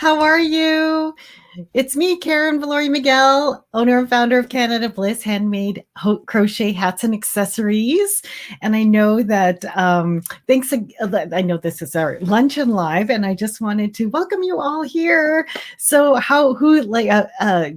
How are you? It's me, Karen Viloria-Miguel, owner and founder of Canada Bliss, handmade crochet hats and accessories. And I know that I know this is our luncheon live, and I just wanted to welcome you all here. So,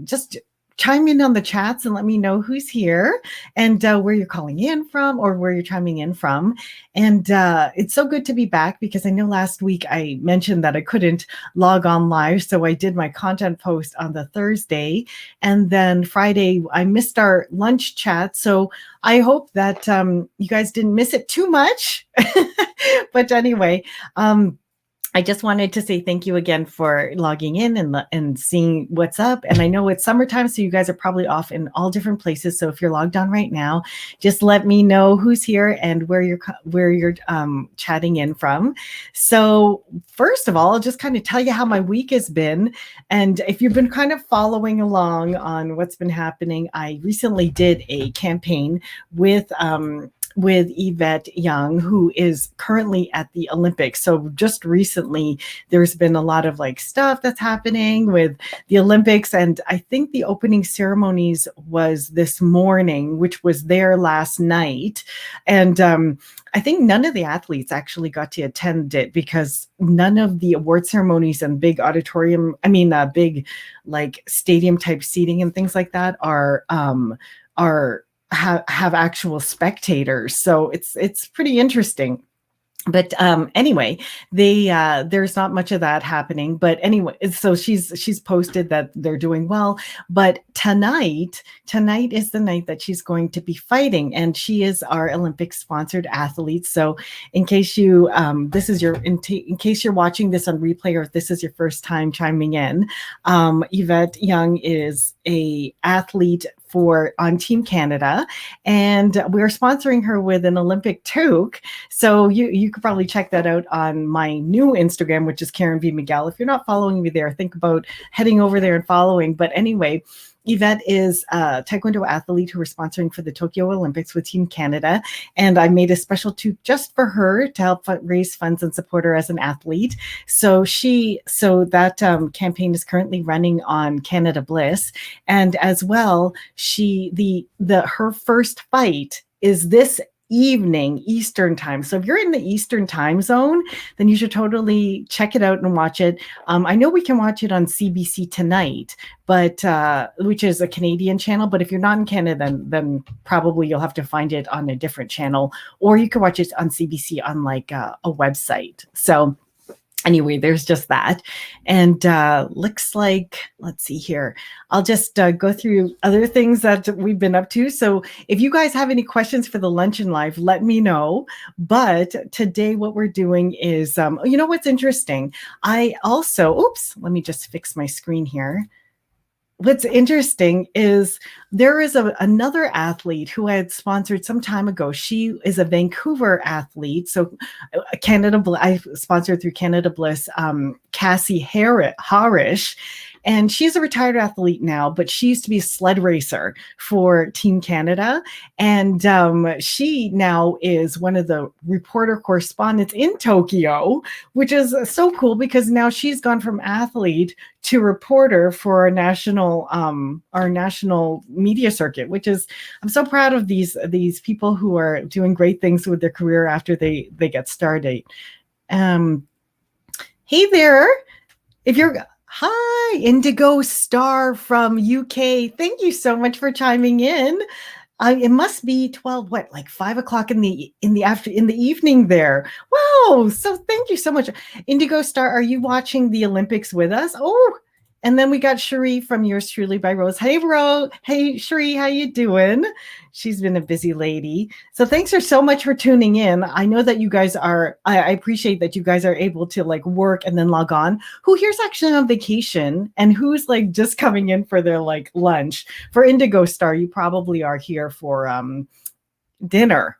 just chime in on the chats and let me know who's here and where you're calling in from or where you're chiming in from. And it's so good to be back because I know last week I mentioned that I couldn't log on live. So I did my content post on the Thursday, and then Friday I missed our lunch chat. So I hope that you guys didn't miss it too much. But anyway, I just wanted to say thank you again for logging in and seeing what's up. And I know it's summertime, so you guys are probably off in all different places. So if you're logged on right now, just let me know who's here and where you're chatting in from. So first of all, I'll just kind of tell you how my week has been. And if you've been kind of following along on what's been happening, I recently did a campaign with Yvette Young, who is currently at the Olympics. So just recently, there's been a lot of stuff that's happening with the Olympics. And I think the opening ceremonies was this morning, which was there last night. And I think none of the athletes actually got to attend it because none of the award ceremonies and big big stadium type seating and things like that have actual spectators. So it's pretty interesting. But anyway, there's not much of that happening. But anyway, so she's posted that they're doing well. But tonight is the night that she's going to be fighting, and she is our Olympic sponsored athlete. So in case you in case you're watching this on replay, or if this is your first time chiming in, Yvette Young is a athlete on Team Canada, and we're sponsoring her with an Olympic toque. So you could probably check that out on my new Instagram, which is Karen V Miguel. If you're not following me there, think about heading over there and following. But anyway, Yvette is a Taekwondo athlete who we're sponsoring for the Tokyo Olympics with Team Canada. And I made a special toque just for her to help raise funds and support her as an athlete. So that campaign is currently running on Canada Bliss. And as well, her first fight is this evening Eastern time. So if you're in the Eastern time zone, then you should totally check it out and watch it. I know we can watch it on CBC tonight, but which is a Canadian channel. But if you're not in Canada, then probably you'll have to find it on a different channel, or you can watch it on CBC on a website. So anyway, there's just that. And looks like, let's see here. I'll just go through other things that we've been up to. So if you guys have any questions for the luncheon live, let me know. But today what we're doing is, you know what's interesting? I also, let me just fix my screen here. What's interesting is there is another athlete who I had sponsored some time ago. She is a Vancouver athlete. So I sponsored through Canada Bliss, Cassie Harish. And she's a retired athlete now, but she used to be a sled racer for Team Canada. And she now is one of the reporter correspondents in Tokyo, which is so cool because now she's gone from athlete to reporter for our national media circuit, which is, I'm so proud of these people who are doing great things with their career after they get started. Hey there, hi, Indigo Star from UK. Thank you so much for chiming in. It must be 5 o'clock in the evening there. Wow. So thank you so much. Indigo Star, are you watching the Olympics with us? Oh, and then we got Cherie from yours truly by Rose. Hey, Rose. Hey, Cherie, how you doing? She's been a busy lady. So thanks so much for tuning in. I know that you guys I appreciate that you guys are able to work and then log on. Who here's actually on vacation and who's just coming in for their lunch? For Indigo Star, you probably are here for dinner.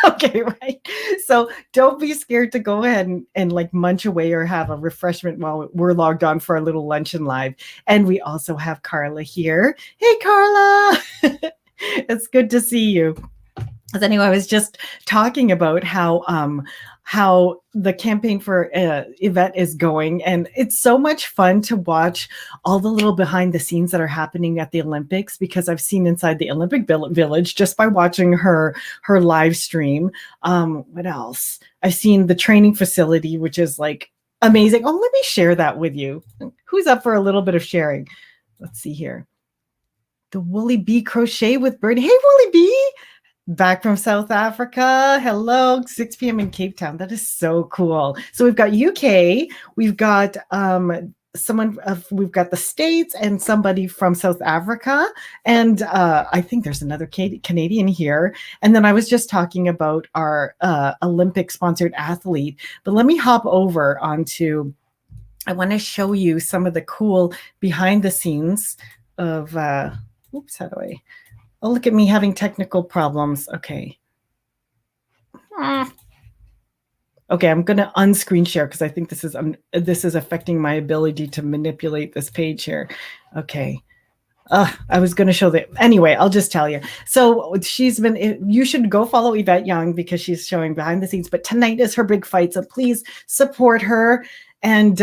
Okay, right. So don't be scared to go ahead and munch away or have a refreshment while we're logged on for a little luncheon live. And we also have Carla here. Hey, Carla. It's good to see you. Anyway, I was just talking about how how the campaign for Yvette is going. And it's so much fun to watch all the little behind the scenes that are happening at the Olympics, because I've seen inside the Olympic Village just by watching her live stream. What else? I've seen the training facility, which is like amazing. Oh, let me share that with you. Who's up for a little bit of sharing? Let's see here. The Woolly Bee Crochet with Birdie. Hey, Woolly Bee. Back from South Africa. Hello, 6 p.m. in Cape Town. That is so cool. So we've got UK, we've got we've got the States and somebody from South Africa. And I think there's another Canadian here. And then I was just talking about our Olympic sponsored athlete. But let me hop over onto, I want to show you some of the cool behind the scenes of, oops, how do I? Oh, look at me having technical problems. Okay. Okay, I'm going to unscreen share because I think this is affecting my ability to manipulate this page here. Okay. I was going to show that. Anyway, I'll just tell you. So you should go follow Yvette Young because she's showing behind the scenes. But tonight is her big fight. So please support her. And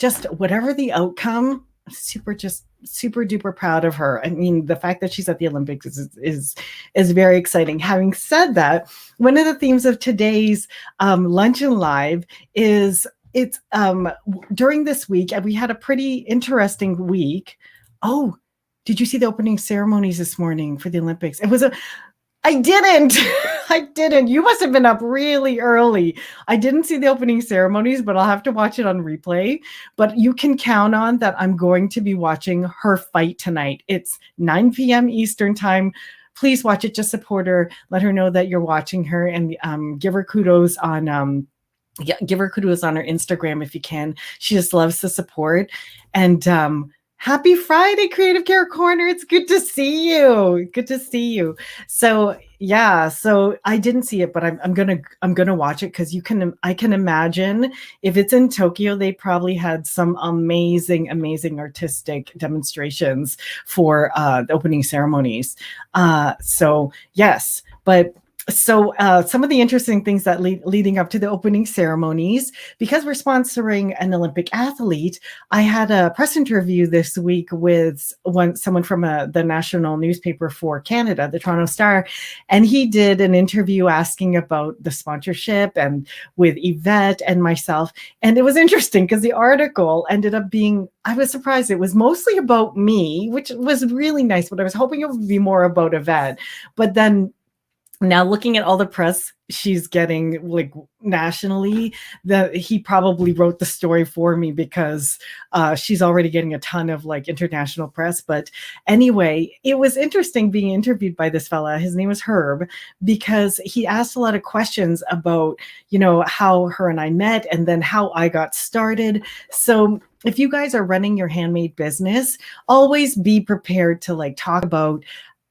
just whatever the outcome, super duper proud of her. I mean, the fact that she's at the Olympics is very exciting. Having said that, one of the themes of today's Luncheon Live is during this week, and we had a pretty interesting week. Oh, did you see the opening ceremonies this morning for the Olympics? I didn't. I didn't. You must have been up really early. I didn't see the opening ceremonies, but I'll have to watch it on replay. But you can count on that I'm going to be watching her fight tonight. It's 9 p.m. Eastern time. Please watch it. Just support her. Let her know that you're watching her, and give her kudos on give her kudos on her Instagram if you can. She just loves the support. And happy Friday, Creative Care Corner. It's good to see you. Good to see you. So yeah, so I didn't see it, but I'm gonna watch it because I can imagine if it's in Tokyo, they probably had some amazing artistic demonstrations for the opening ceremonies. So yes, but. So some of the interesting things that leading up to the opening ceremonies, because we're sponsoring an Olympic athlete, I had a press interview this week with someone from the national newspaper for Canada, the Toronto Star, and he did an interview asking about the sponsorship and with Yvette and myself. And it was interesting because the article ended up being, I was surprised, it was mostly about me, which was really nice, but I was hoping it would be more about Yvette. But then now looking at all the press she's getting like nationally, that he probably wrote the story for me because she's already getting a ton of like international press. But anyway, it was interesting being interviewed by this fella. His name was Herb, because he asked a lot of questions about, how her and I met and then how I got started. So if you guys are running your handmade business, always be prepared to like talk about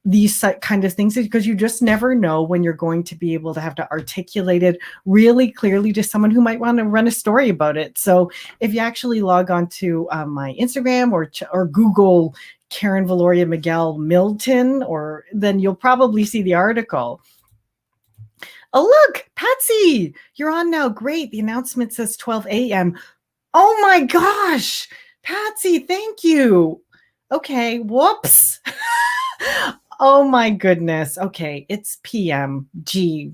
these kind of things, because you just never know when you're going to be able to have to articulate it really clearly to someone who might want to run a story about it. So if you actually log on to my Instagram or Google Karen Viloria-Miguel Milton, then you'll probably see the article. Oh, look, Patsy, you're on now. Great. The announcement says 12 a.m. Oh my gosh, Patsy, thank you. Okay, whoops. Oh my goodness. Okay, it's PM. Gee,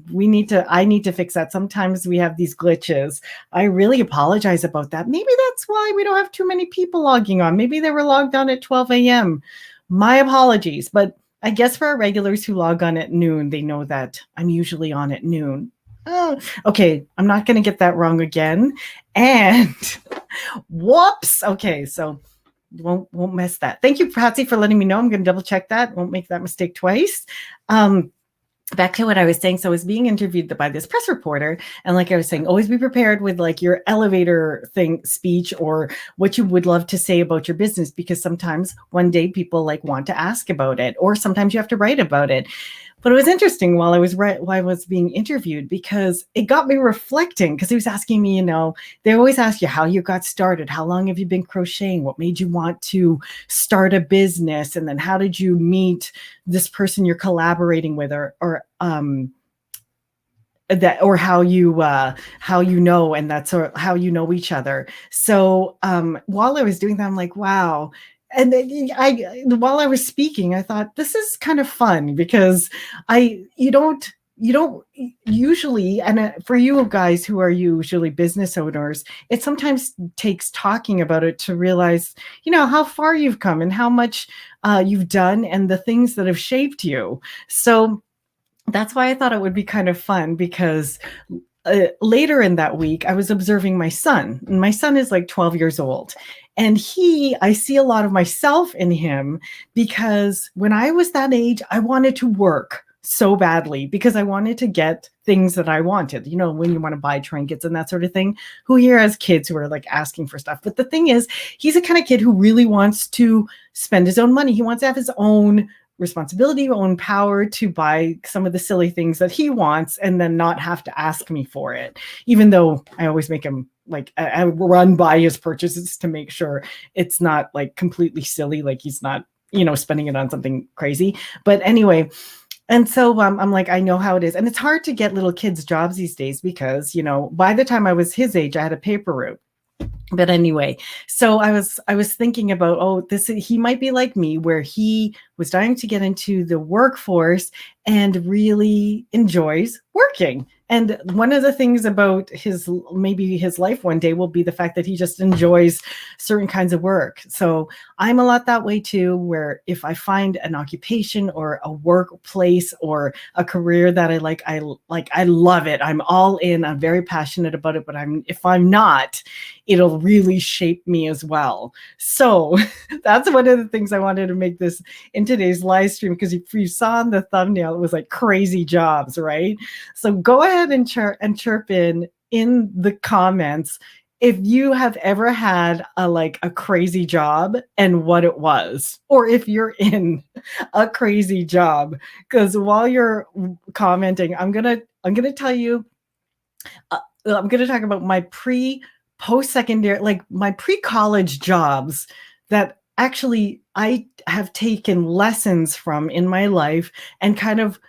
I need to fix that. Sometimes we have these glitches. I really apologize about that. Maybe that's why we don't have too many people logging on. Maybe they were logged on at 12 a.m. My apologies. But I guess for our regulars who log on at noon, they know that I'm usually on at noon. Oh, okay, I'm not going to get that wrong again. And whoops. Okay, so won't mess that. Thank you, Patsy, for letting me know. I'm going to double check that. Won't make that mistake twice. Back to what I was saying. So I was being interviewed by this press reporter. And like I was saying, always be prepared with like your elevator speech or what you would love to say about your business, because sometimes one day people like want to ask about it, or sometimes you have to write about it. But it was interesting while I was being interviewed, because it got me reflecting, because he was asking me, they always ask you how you got started. How long have you been crocheting? What made you want to start a business? And then how did you meet this person you're collaborating with? that, or how you know, and that's how you know each other. So while I was doing that, I'm like, wow. And then while I was speaking, I thought this is kind of fun because you don't usually, and for you guys who are usually business owners, it sometimes takes talking about it to realize, how far you've come and how much you've done and the things that have shaped you. So that's why I thought it would be kind of fun, because later in that week, I was observing my son. And my son is like 12 years old. And I see a lot of myself in him, because when I was that age, I wanted to work so badly because I wanted to get things that I wanted, when you want to buy trinkets and that sort of thing. Who here has kids who are like asking for stuff? But the thing is, he's the kind of kid who really wants to spend his own money. He wants to have his own responsibility, own power to buy some of the silly things that he wants and then not have to ask me for it. Even though I always make him, like, I run by his purchases to make sure it's not like completely silly, like he's not, spending it on something crazy. But anyway, and so I'm like, I know how it is. And it's hard to get little kids jobs these days because, by the time I was his age, I had a paper route. But anyway, so I was thinking about, he might be like me, where he was dying to get into the workforce and really enjoys working. And one of the things about his life one day will be the fact that he just enjoys certain kinds of work. So I'm a lot that way too, where if I find an occupation or a workplace or a career that I like, I love it. I'm all in. I'm very passionate about it. But if I'm not, it'll really shape me as well. So that's one of the things I wanted to make this in today's live stream, because if you saw on the thumbnail, it was like crazy jobs, right? So go ahead and chirp in the comments if you have ever had a crazy job and what it was, or if you're in a crazy job. Because while you're commenting, I'm gonna tell you, I'm gonna talk about my post-secondary, like my pre-college jobs that actually I have taken lessons from in my life, and kind of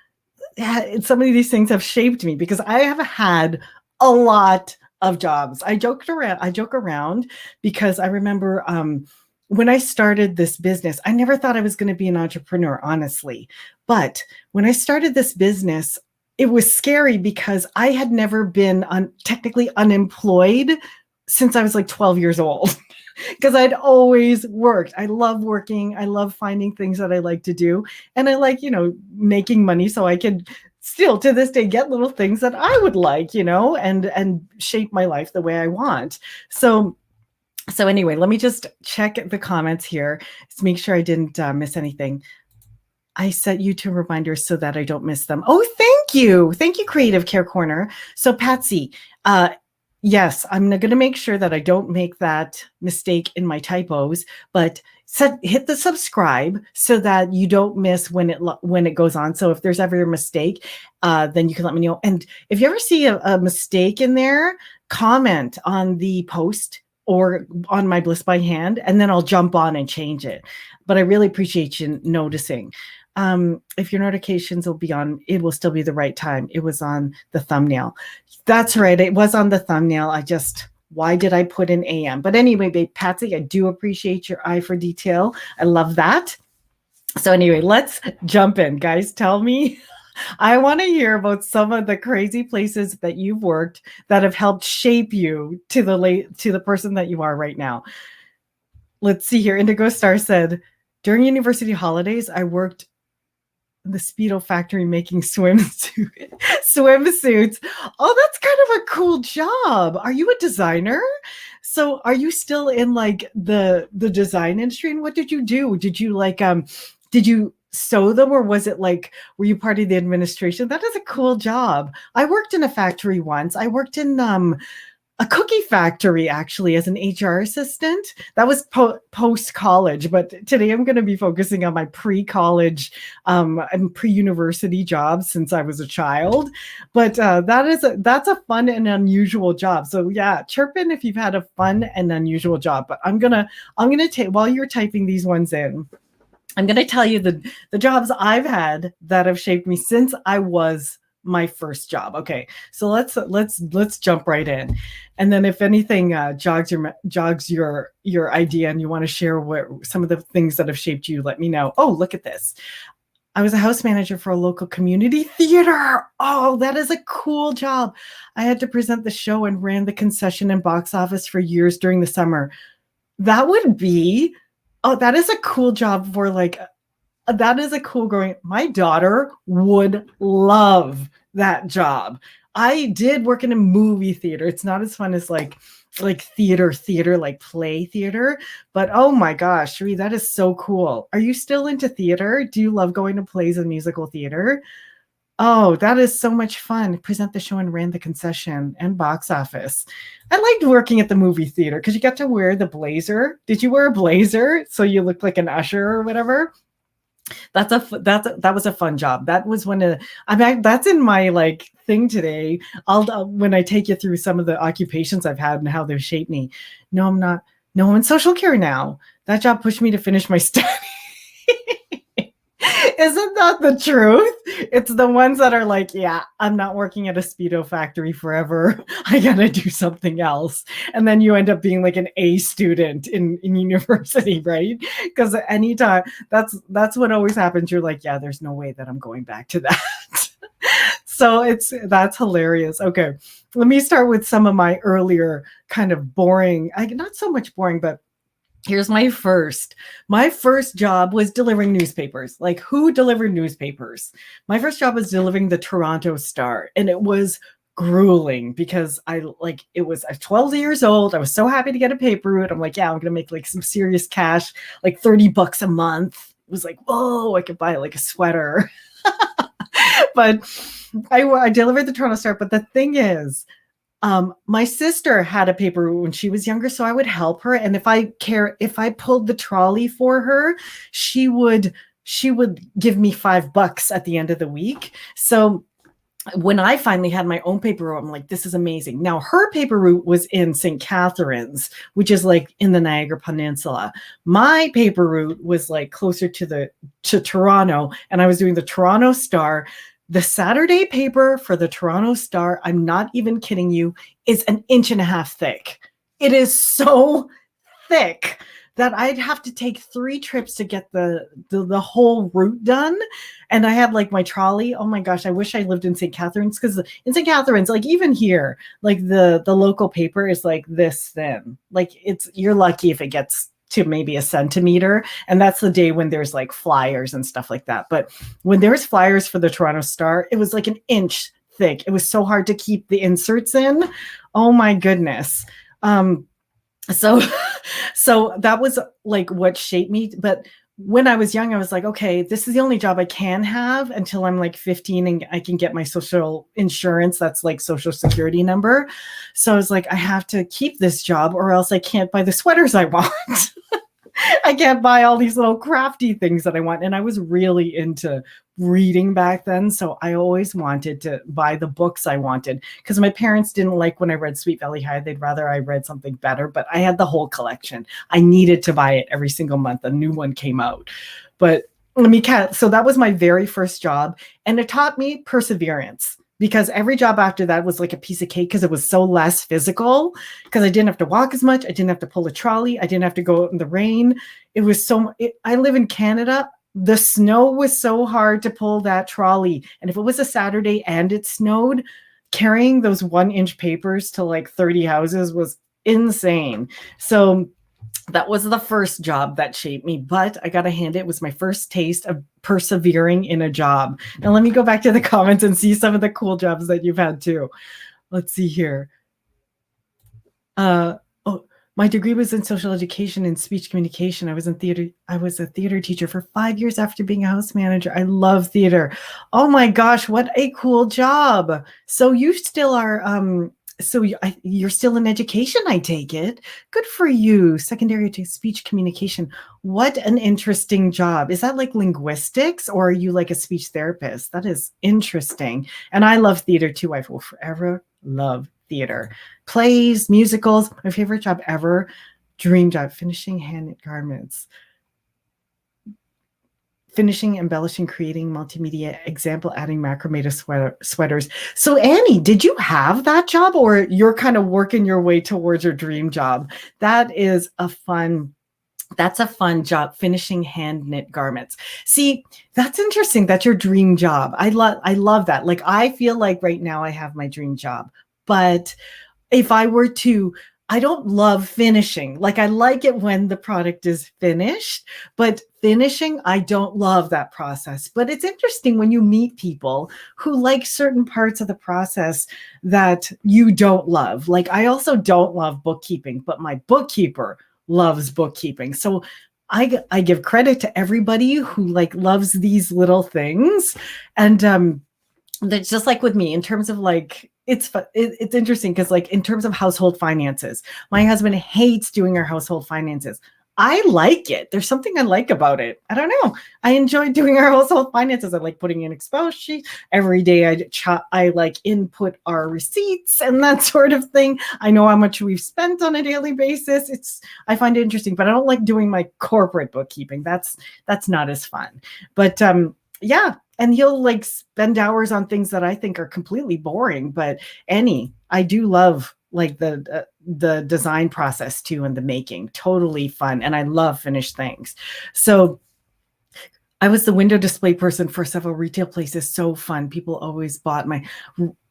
some of these things have shaped me, because I have had a lot of jobs. I joke around because I remember when I started this business, I never thought I was going to be an entrepreneur, honestly. But when I started this business, it was scary because I had never been technically unemployed since I was like 12 years old. Because I'd always worked. I love working. I love finding things that I like to do. And I like, making money so I could still to this day get little things that I would like, and shape my life the way I want. So anyway, let me just check the comments here to make sure I didn't miss anything. I set YouTube reminders so that I don't miss them. Oh, thank you. Thank you, Creative Care Corner. So Patsy, yes, I'm going to make sure that I don't make that mistake in my typos, but hit the subscribe so that you don't miss when it goes on. So if there's ever a mistake, then you can let me know. And if you ever see a mistake in there, comment on the post or on my Bliss by Hand, and then I'll jump on and change it. But I really appreciate you noticing. If your notifications will be on, it will still be the right time. It was on the thumbnail. That's right. It was on the thumbnail. Why did I put in AM? But anyway, babe, Patsy, I do appreciate your eye for detail. I love that. So anyway, let's jump in, guys. Tell me, I want to hear about some of the crazy places that you've worked that have helped shape you to the person that you are right now. Let's see here. Indigo Star said, during university holidays, I worked the Speedo factory making swimsuits. Oh, that's kind of a cool job. Are you a designer? So are you still in like the design industry? And what did you do? Did you did you sew them, or was it like, were you part of the administration? That is a cool job. I worked in a factory once. I worked in a cookie factory, actually, as an HR assistant. That was post-college, but today I'm going to be focusing on my pre-college and pre-university jobs since I was a child. But that's a fun and unusual job. So yeah, chirp in if you've had a fun and unusual job. But I'm gonna take, while you're typing these ones in, I'm gonna tell you the jobs I've had that have shaped me since I was my first job. Okay, so let's jump right in, and then if anything jogs your idea and you want to share what some of the things that have shaped you, let me know. Oh, look at this. I was a house manager for a local community theater. Oh, that is a cool job. I had to present the show and ran the concession and box office for years during the summer. That would be, oh, that is a cool job for like, that is a cool growing. My daughter would love that job. I did work in a movie theater. It's not as fun as like theater, like play theater. But oh my gosh, Sheree, that is so cool. Are you still into theater? Do you love going to plays and musical theater? Oh, that is so much fun. Present the show and ran the concession and box office. I liked working at the movie theater because you got to wear the blazer. Did you wear a blazer so you looked like an usher or whatever? That was a fun job. That was one of, that's in my like thing today. When I take you through some of the occupations I've had and how they've shaped me. No, I'm not. No, I'm in social care now. That job pushed me to finish my study. Isn't that the truth? It's the ones that are like, yeah, I'm not working at a Speedo factory forever. I gotta do something else. And then you end up being like an A student in university, right? Because anytime, that's what always happens. You're like, yeah, there's no way that I'm going back to that. So that's hilarious. Okay, let me start with some of my earlier kind of boring, not so much boring, but here's my first job was delivering newspapers. Like, who delivered newspapers? My first job was delivering the Toronto Star, and it was grueling because I was 12 years old. I was so happy to get a paper route. I'm like, yeah, I'm gonna make like some serious cash, like $30 a month. It was like, whoa, I could buy like a sweater. But I delivered the Toronto Star. But the thing is, my sister had a paper when she was younger, so I would help her. And if I pulled the trolley for her, she would give me $5 at the end of the week. So when I finally had my own paper route, I'm like, this is amazing. Now her paper route was in St. Catharines, which is like in the Niagara Peninsula. My paper route was like closer to Toronto, and I was doing the Toronto Star. The Saturday paper for the Toronto Star, I'm not even kidding you, is 1.5 inches thick. It is so thick that I'd have to take 3 trips to get the whole route done. And I had like my trolley. Oh my gosh, I wish I lived in St. Catharines, because in St. Catharines, like even here, like the local paper is like this thin. Like you're lucky if it gets to maybe 1 centimeter. And that's the day when there's like flyers and stuff like that. But when there's flyers for the Toronto Star, it was like 1 inch thick. It was so hard to keep the inserts in. Oh my goodness. So that was like what shaped me. But when I was young, I was like, okay, this is the only job I can have until I'm like 15 and I can get my social insurance. That's like social security number. So I was like, I have to keep this job or else I can't buy the sweaters I want. I can't buy all these little crafty things that I want. And I was really into reading back then. So I always wanted to buy the books I wanted, because my parents didn't like when I read Sweet Valley High. They'd rather I read something better, but I had the whole collection. I needed to buy it every single month. A new one came out. But so that was my very first job. And it taught me perseverance, because every job after that was like a piece of cake, because it was so less physical, because I didn't have to walk as much. I didn't have to pull a trolley. I didn't have to go out in the rain. It was I live in Canada. The snow was so hard to pull that trolley. And if it was a Saturday and it snowed, carrying those 1 inch papers to like 30 houses was insane. So that was the first job that shaped me, but I got to hand it was my first taste of persevering in a job. Now let me go back to the comments and see some of the cool jobs that you've had too. Let's see here. My degree was in social education and speech communication. I was in theater. I was a theater teacher for 5 years after being a house manager. I love theater. Oh my gosh, what a cool job. So you still are, you're still in education, I take it. Good for you. Secondary to speech communication. What an interesting job. Is that like linguistics, or are you like a speech therapist? That is interesting. And I love theater too. I will forever love theater. Plays, musicals. My favorite job ever, dream job, finishing hand-knit garments. finishing, embellishing, creating multimedia, example, adding macrame to sweaters. So Annie, did you have that job, or you're kind of working your way towards your dream job? That is a fun That's a fun job, finishing hand knit garments. See, that's interesting. That's your dream job. I love that. Like, I feel like right now I have my dream job, but if I were to, I don't love finishing. Like, I like it when the product is finished, but finishing, I don't love that process. But it's interesting when you meet people who like certain parts of the process that you don't love. Like, I also don't love bookkeeping, but my bookkeeper loves bookkeeping. So I give credit to everybody who like loves these little things. And that's just like with me in terms of like, it's interesting because like in terms of household finances, my husband hates doing our household finances. I like it. There's something I like about it. I don't know. I enjoy doing our household finances. I like putting in Excel sheets every day. I like input our receipts and that sort of thing. I know how much we've spent on a daily basis. I find it interesting, but I don't like doing my corporate bookkeeping. That's not as fun. But yeah. And he'll like spend hours on things that I think are completely boring. But I do love like the design process too, and the making. Totally fun. And I love finished things. So I was the window display person for several retail places. So fun. People always bought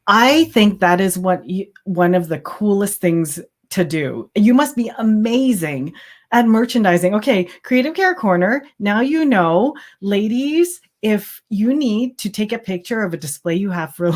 I think that is one of the coolest things to do. You must be amazing at merchandising. Okay, Creative Care Corner. Now you know, ladies, if you need to take a picture of a display you have for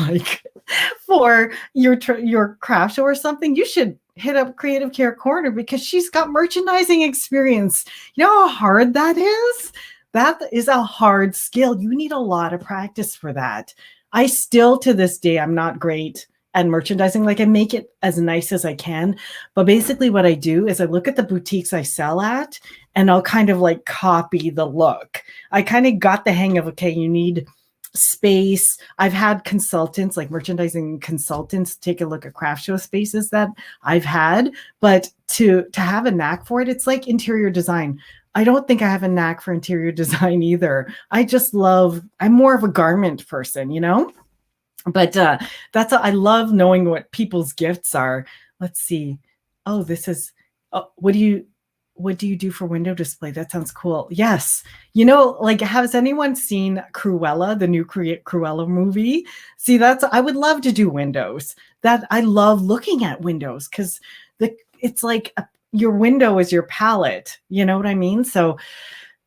your craft show or something, you should hit up Creative Care Corner because she's got merchandising experience. You know how hard that is? That is a hard skill. You need a lot of practice for that. I still, to this day, I'm not great at merchandising. Like, I make it as nice as I can. But basically what I do is I look at the boutiques I sell at and I'll kind of like copy the look. I kind of got the hang of, okay, you need space. I've had consultants, like merchandising consultants, take a look at craft show spaces that I've had. But to have a knack for it, it's like interior design. I don't think I have a knack for interior design either. I'm more of a garment person, you know? But I love knowing what people's gifts are. Let's see. Oh, what do you do for window display? That sounds cool. Yes. You know, like, has anyone seen Cruella, the new Cruella movie? See, I would love to do windows. That I love looking at windows because it's like your window is your palette. You know what I mean? So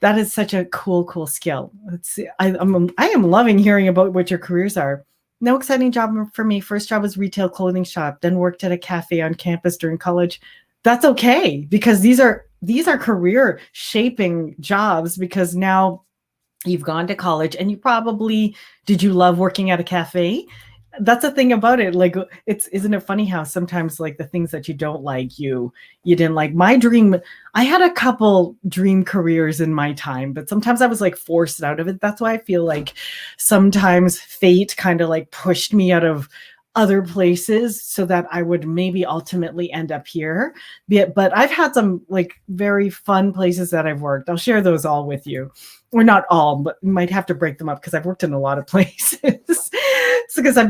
that is such a cool skill. Let's see. I am loving hearing about what your careers are. No exciting job for me. First job was retail clothing shop, then worked at a cafe on campus during college. That's okay, because these are career shaping jobs, because now you've gone to college and did you love working at a cafe? That's the thing about it. Like, isn't it funny how sometimes like the things that you don't like, you didn't like. I had a couple dream careers in my time, but sometimes I was like forced out of it. That's why I feel like sometimes fate kind of like pushed me out of other places so that I would maybe ultimately end up here. But I've had some like very fun places that I've worked. I'll share those all with you. Or not all, but might have to break them up because I've worked in a lot of places. It's because I've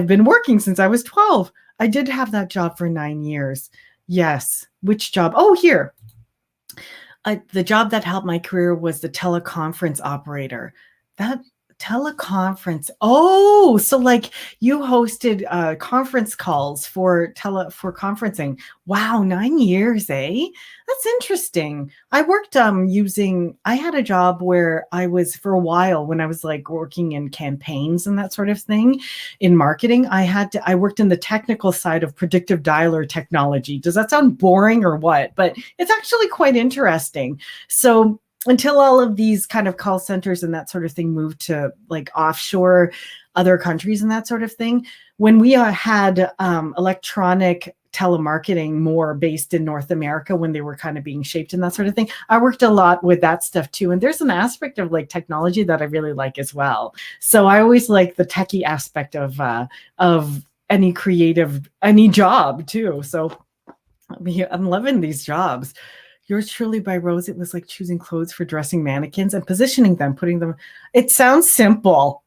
been working since I was 12. I did have that job for 9 years. Yes. Which job? Oh, here. The job that helped my career was the teleconference operator. That teleconference. Oh, so like you hosted conference calls for conferencing. Wow, 9 years, eh? That's interesting. I worked I had a job where I was, for a while, when I was like working in campaigns and that sort of thing in marketing, I worked in the technical side of predictive dialer technology. Does that sound boring or what? But it's actually quite interesting. So until all of these kind of call centers and that sort of thing moved to like offshore other countries and that sort of thing, when we had electronic telemarketing more based in North America, when they were kind of being shaped and that sort of thing, I worked a lot with that stuff too. And there's an aspect of like technology that I really like as well. So I always like the techie aspect of any job too. So I'm loving these jobs. Yours truly by Rose, it was like choosing clothes for dressing mannequins and positioning them, putting them. It sounds simple.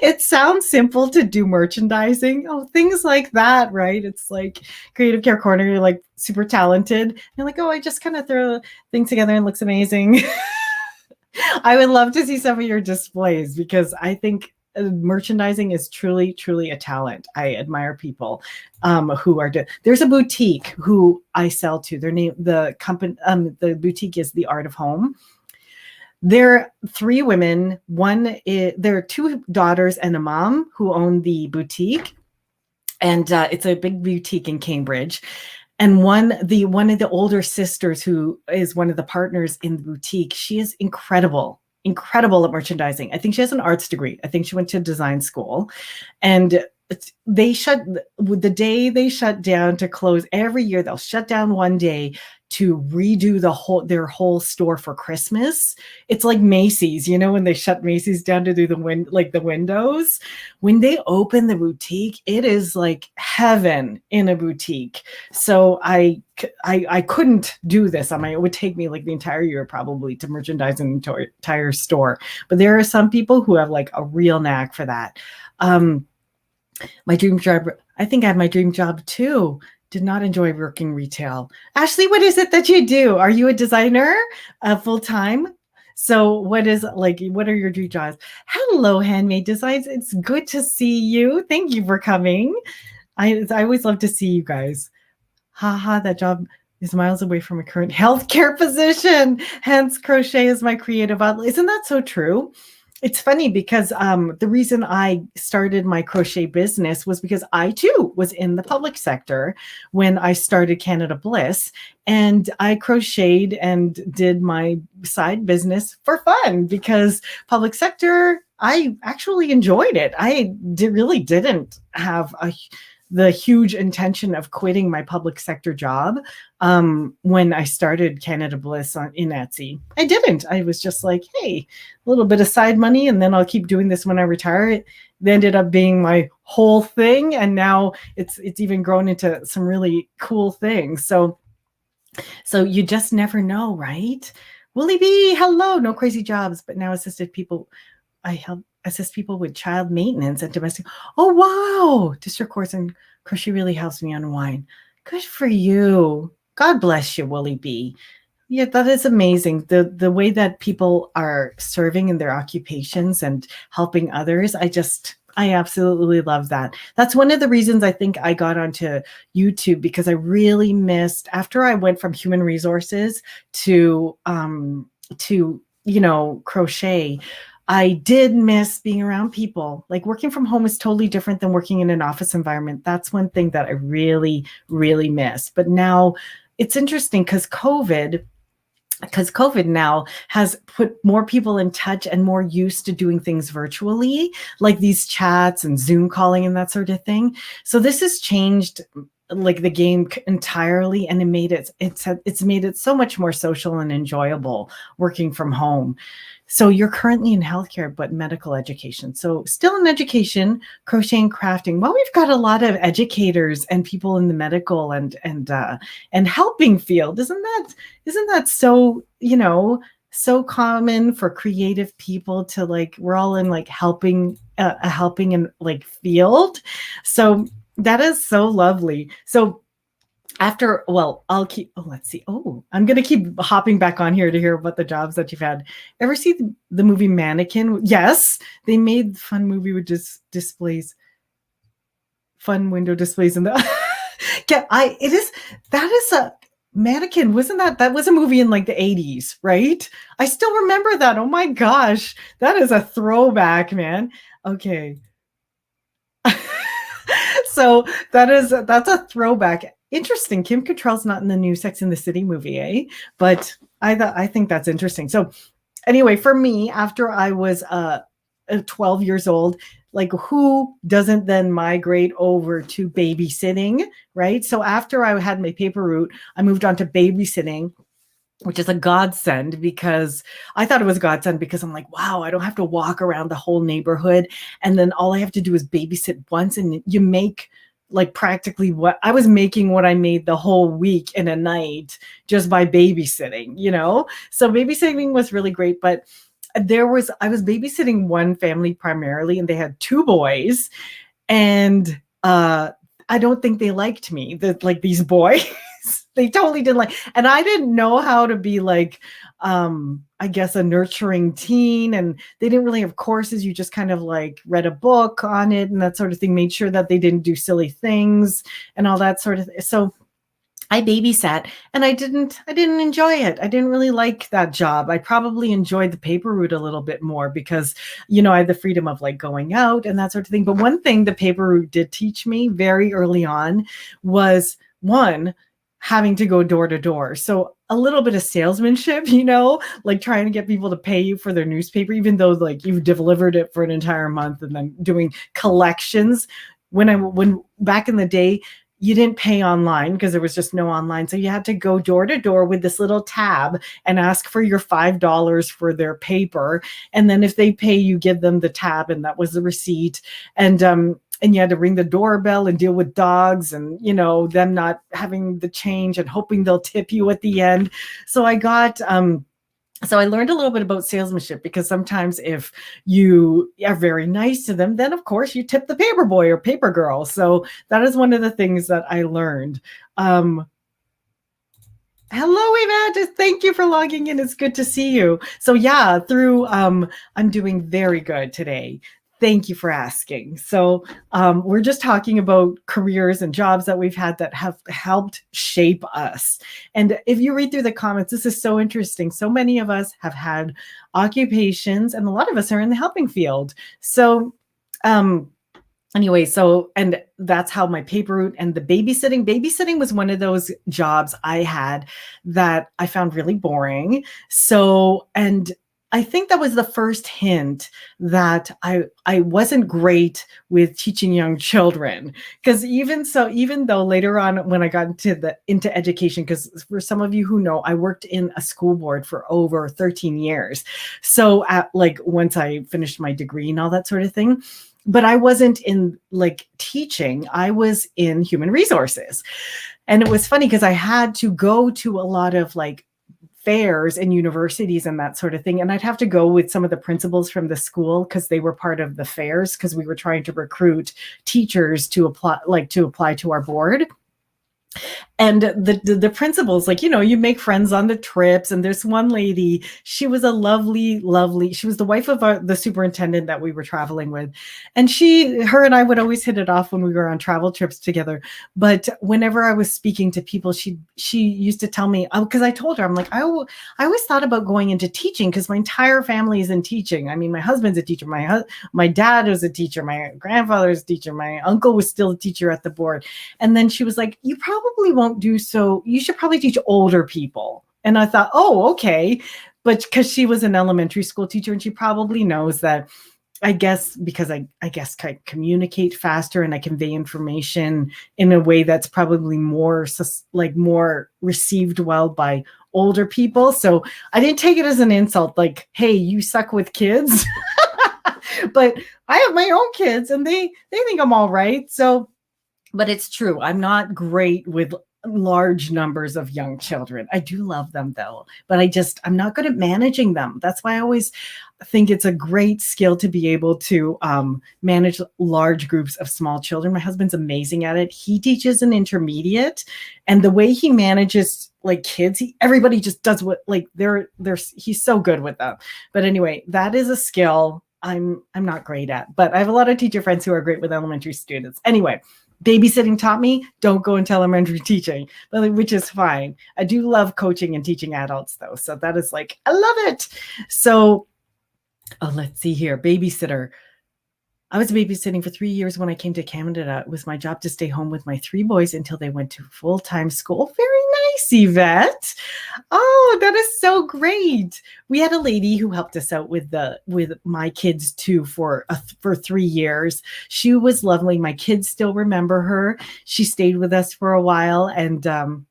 It sounds simple to do merchandising. Oh, things like that, right? It's like Creative Care Corner, you're like super talented. You're like, oh, I just kind of throw things together and it looks amazing. I would love to see some of your displays because I think merchandising is truly, truly a talent. I admire people who are. There's a boutique who I sell to. Their name, the company, the boutique is The Art of Home. They're 3 women. There are 2 daughters and a mom who own the boutique, and it's a big boutique in Cambridge. And one of the older sisters, who is one of the partners in the boutique, she is incredible at merchandising. I think she has an arts degree. I think she went to design school, and the day they shut down to close every year. They'll shut down one day to redo their whole store for Christmas. It's like Macy's, when they shut Macy's down to do the windows. When they open the boutique, it is like heaven in a boutique. So I couldn't do this on my own. It would take me like the entire year probably to merchandise an entire store. But there are some people who have like a real knack for that. My dream job, I think I have my dream job too. Did not enjoy working retail. Ashley, what is it that you do? Are you a designer full time? So what are your dream jobs? Hello, Handmade Designs. It's good to see you. Thank you for coming. I always love to see you guys. Haha, that job is miles away from a current healthcare position. Hence, crochet is my creative outlet. Isn't that so true? It's funny because the reason I started my crochet business was because I too was in the public sector when I started Canada Bliss, and I crocheted and did my side business for fun because public sector, I actually enjoyed it. I really didn't have the huge intention of quitting my public sector job when I started Canada Bliss in Etsy. I didn't. I was just like, hey, a little bit of side money, and then I'll keep doing this when I retire. It ended up being my whole thing, and now it's even grown into some really cool things. So you just never know, right? Willie B, hello. No crazy jobs, but now I help assist people with child maintenance and domestic. Oh, wow. District course and crochet really helps me unwind. Good for you. God bless you, Willie B. Yeah, that is amazing. The way that people are serving in their occupations and helping others. I absolutely love that. That's one of the reasons I think I got onto YouTube, because I really missed, after I went from human resources to crochet, I did miss being around people. Like working from home is totally different than working in an office environment. That's one thing that I really, really miss. But now it's interesting because COVID now has put more people in touch and more used to doing things virtually, like these chats and Zoom calling and that sort of thing. So this has changed like the game entirely, and it's made it so much more social and enjoyable working from home. So you're currently in healthcare, but medical education. So still in education, crochet and crafting. Well, we've got a lot of educators and people in the medical and helping field. Isn't that so, so common for creative people to we're all in helping and field. So that is so lovely. So let's see. Oh, I'm going to keep hopping back on here to hear about the jobs that you've had. Ever see the movie Mannequin? Yes, they made fun movie with displays, fun window displays in the. That is a Mannequin. That was a movie in the 80s, right? I still remember that. Oh my gosh, that is a throwback, man. Okay. So that's a throwback. Interesting. Kim Cattrall's not in the new Sex and the City movie, eh? But I think that's interesting. So anyway, for me, after I was 12 years old, who doesn't then migrate over to babysitting, right? So after I had my paper route, I moved on to babysitting, which is a godsend, because I thought it was a godsend because I'm like, wow, I don't have to walk around the whole neighborhood. And then all I have to do is babysit once, and you make like practically what I was making, what I made the whole week in a night just by babysitting, you know? So babysitting was really great, but I was babysitting one family primarily, and they had two boys, and I don't think they liked me. Like these boys, they totally didn't like, and I didn't know how to be like, I guess a nurturing teen, and they didn't really have courses. You just kind of like read a book on it and that sort of thing, made sure that they didn't do silly things and all that sort of thing. So I babysat, and I didn't enjoy it. I didn't really like that job. I probably enjoyed the paper route a little bit more because, you know, I had the freedom of like going out and that sort of thing. But one thing the paper route did teach me very early on was, one, having to go door to door. So a little bit of salesmanship, you know, like trying to get people to pay you for their newspaper, even though like you've delivered it for an entire month, and then doing collections. When back in the day, you didn't pay online because there was just no online. So you had to go door to door with this little tab and ask for your $5 for their paper. And then if they pay, you give them the tab, and that was the receipt. And you had to ring the doorbell and deal with dogs, and, you know, them not having the change and hoping they'll tip you at the end. So I learned a little bit about salesmanship, because sometimes if you are very nice to them, then of course you tip the paper boy or paper girl. So that is one of the things that I learned. Hello, Evangelist. Thank you for logging in. It's good to see you. So yeah, I'm doing very good today. Thank you for asking. So we're just talking about careers and jobs that we've had that have helped shape us. And if you read through the comments, this is so interesting. So many of us have had occupations, and a lot of us are in the helping field. So anyway, and that's how my paper route and the babysitting was one of those jobs I had that I found really boring. So, and I think that was the first hint that I wasn't great with teaching young children. Because even though later on when I got into education, because for some of you who know, I worked in a school board for over 13 years. So like once I finished my degree and all that sort of thing, but I wasn't in like teaching, I was in human resources. And it was funny because I had to go to a lot of like fairs and universities and that sort of thing. And I'd have to go with some of the principals from the school because they were part of the fairs, because we were trying to recruit teachers to apply to our board. And the principals, like, you know, you make friends on the trips. And there's one lady, she was a lovely, she was the wife of the superintendent that we were traveling with. And her and I would always hit it off when we were on travel trips together. But whenever I was speaking to people, she used to tell me, because I told her, I'm like, I always thought about going into teaching because my entire family is in teaching. I mean, my husband's a teacher. My dad was a teacher. My grandfather was a teacher. My uncle was still a teacher at the board. And then she was like, you probably won't do so. You should probably teach older people. And I thought, oh, okay. But because she was an elementary school teacher, and she probably knows that, I guess, because I communicate faster and I convey information in a way that's probably more received well by older people. So I didn't take it as an insult, like, hey, you suck with kids. But I have my own kids, and they think I'm all right. So, but it's true. I'm not great with large numbers of young children. I do love them though, but I'm not good at managing them. That's why I always think it's a great skill to be able to manage large groups of small children. My husband's amazing at it. He teaches an intermediate, and the way he manages like kids, everybody just does what, like he's so good with them. But anyway, that is a skill I'm not great at, but I have a lot of teacher friends who are great with elementary students. Anyway, babysitting taught me don't go into elementary teaching, which is fine. I do love coaching and teaching adults though. So that is like, I love it. So let's see here. Babysitter. I was babysitting for 3 years when I came to Canada. It was my job to stay home with my 3 boys until they went to full-time school. Very nice, Yvette. Oh, that is so great. We had a lady who helped us out with my kids too for 3 years. She was lovely. My kids still remember her. She stayed with us for a while, and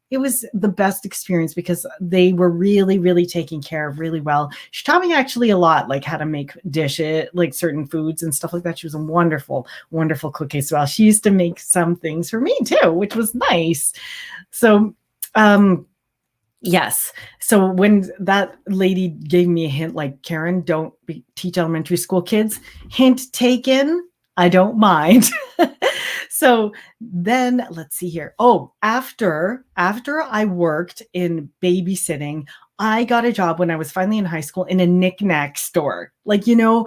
it was the best experience because they were really, really taken care of really well. She taught me actually a lot, like how to make dishes, like certain foods and stuff like that. She was a wonderful, wonderful cook as well. She used to make some things for me too, which was nice. So, yes. So when that lady gave me a hint, like, Karen, don't teach elementary school kids, hint taken, I don't mind. So then let's see here. Oh, after I worked in babysitting, I got a job when I was finally in high school in a knickknack store. Like, I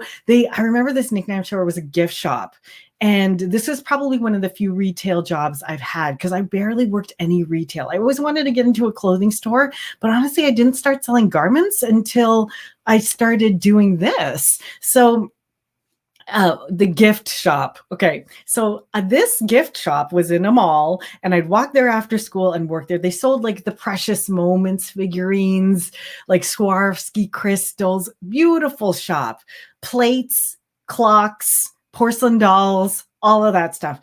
remember this knickknack store was a gift shop. And this is probably one of the few retail jobs I've had because I barely worked any retail. I always wanted to get into a clothing store, but honestly, I didn't start selling garments until I started doing this. So the gift shop. Okay. So this gift shop was in a mall, and I'd walk there after school and work there. They sold like the Precious Moments figurines, like Swarovski crystals, beautiful shop, plates, clocks, porcelain dolls, all of that stuff.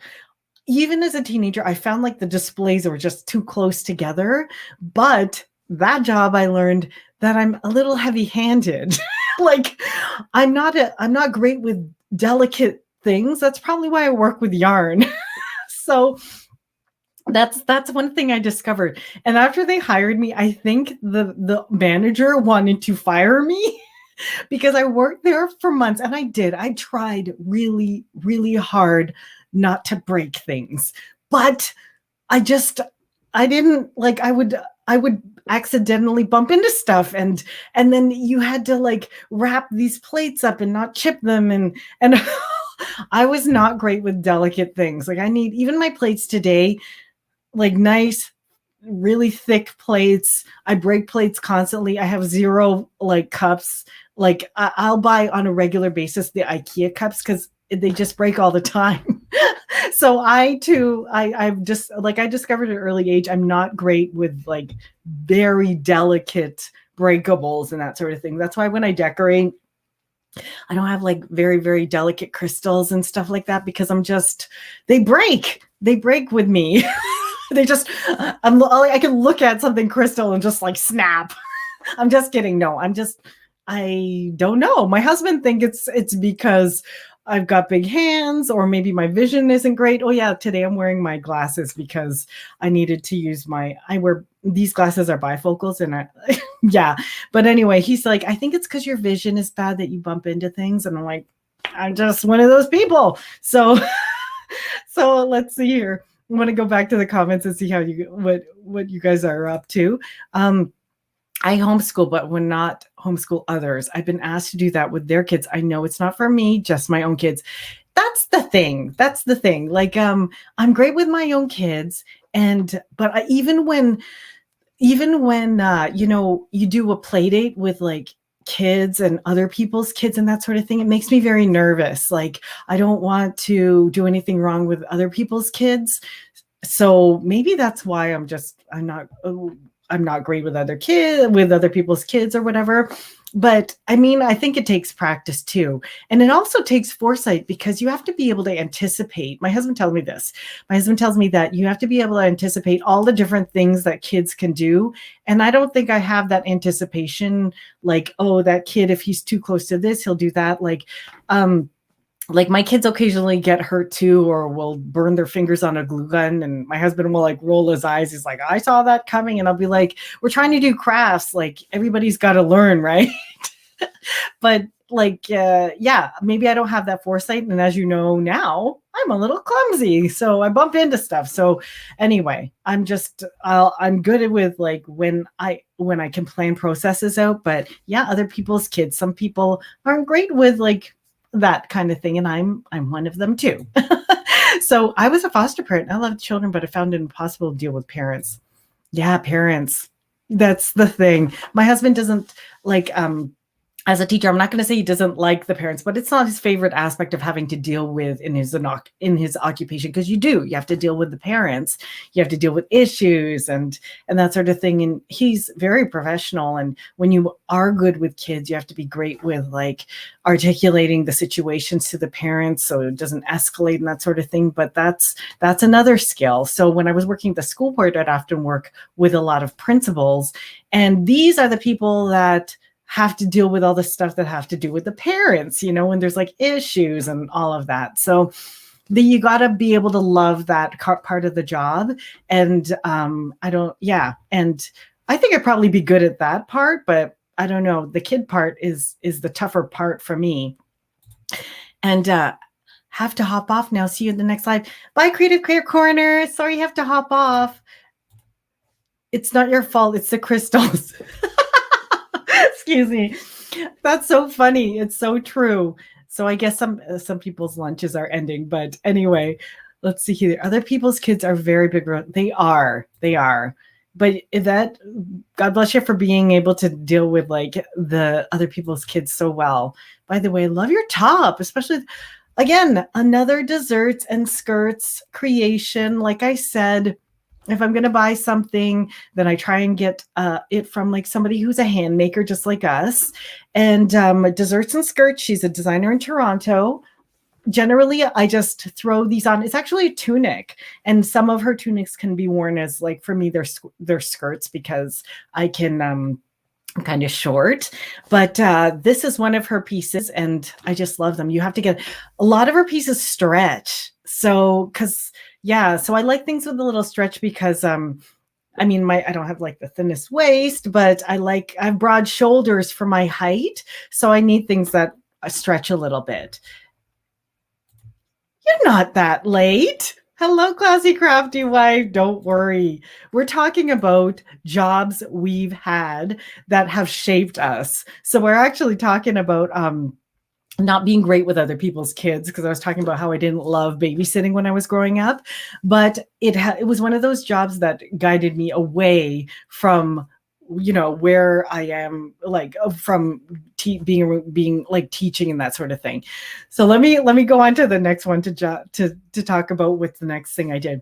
Even as a teenager, I found like the displays were just too close together. But that job, I learned that I'm a little heavy-handed. Like I'm not great with delicate things. That's probably why I work with yarn. So that's one thing I discovered. And after they hired me, I think the manager wanted to fire me because I worked there for months, and I tried really, really hard not to break things. But I didn't, like, I would accidentally bump into stuff, and then you had to like wrap these plates up and not chip them, and I was not great with delicate things. Like, I need, even my plates today, like nice, really thick plates. I break plates constantly. I have zero like cups. Like I'll buy on a regular basis the IKEA cups because they just break all the time. So I've just, like, I discovered at an early age, I'm not great with like very delicate breakables and that sort of thing. That's why when I decorate, I don't have like very, very delicate crystals and stuff like that because they break with me. I can look at something crystal and just like snap. I'm just kidding. No, I don't know. My husband thinks it's because I've got big hands, or maybe my vision isn't great. Oh yeah, today I'm wearing my glasses because I needed to use these glasses are bifocals, and yeah. But anyway, he's like, I think it's because your vision is bad that you bump into things. And I'm like, I'm just one of those people. So let's see here. I want to go back to the comments and see what you guys are up to. I homeschool, but would not homeschool others. I've been asked to do that with their kids. I know it's not for me, just my own kids. That's the thing. Like, I'm great with my own kids. But even when you do a play date with like kids and other people's kids and that sort of thing, it makes me very nervous. Like, I don't want to do anything wrong with other people's kids. So maybe that's why I'm not great with other people's kids or whatever. But I mean, I think it takes practice too. And it also takes foresight because you have to be able to anticipate. My husband tells me this. My husband tells me that you have to be able to anticipate all the different things that kids can do. And I don't think I have that anticipation. Like, oh, that kid, if he's too close to this, he'll do that. Like my kids occasionally get hurt too, or will burn their fingers on a glue gun. And my husband will like roll his eyes. He's like, I saw that coming. And I'll be like, we're trying to do crafts. Like, everybody's got to learn, right? But like, yeah, maybe I don't have that foresight. And as you know now, I'm a little clumsy. So I bump into stuff. So anyway, I'm good with like when I can plan processes out. But yeah, other people's kids, some people aren't great with like that kind of thing, and I'm one of them too. So I was a foster parent. I loved children, but I found it impossible to deal with parents. Yeah, parents. That's the thing. My husband doesn't like as a teacher, I'm not going to say he doesn't like the parents, but it's not his favorite aspect of having to deal with in his occupation, because you have to deal with the parents, you have to deal with issues and that sort of thing. And he's very professional. And when you are good with kids, you have to be great with like articulating the situations to the parents so it doesn't escalate and that sort of thing. But that's another skill. So when I was working at the school board, I'd often work with a lot of principals, and these are the people that have to deal with all the stuff that have to do with the parents, when there's like issues and all of that. So you got to be able to love that part of the job. And and I think I'd probably be good at that part, but I don't know. The kid part is the tougher part for me. And have to hop off now. See you in the next live. Bye, Creative Care Corner. Sorry you have to hop off. It's not your fault. It's the crystals. Excuse me. That's so funny. It's so true. So I guess some people's lunches are ending, but anyway, let's see here. Other people's kids are very big. They are. But God bless you for being able to deal with like the other people's kids so well. By the way, I love your top, especially again, another desserts and skirts creation. Like I said, if I'm going to buy something, then I try and get it from like somebody who's a hand maker, just like us. And desserts and skirts, she's a designer in Toronto. Generally, I just throw these on. It's actually a tunic, and some of her tunics can be worn as like, for me, they're skirts because I can I'm kind of short. But this is one of her pieces, and I just love them. You have to get a lot of her pieces stretch. So I like things with a little stretch because I don't have like the thinnest waist, but I have broad shoulders for my height. So I need things that stretch a little bit. You're not that late. Hello, classy crafty wife. Don't worry. We're talking about jobs we've had that have shaped us. So we're actually talking about not being great with other people's kids, because I was talking about how I didn't love babysitting when I was growing up, but it was one of those jobs that guided me away from where I am, like from being like teaching and that sort of thing. So let me go on to the next one to talk about with the next thing I did.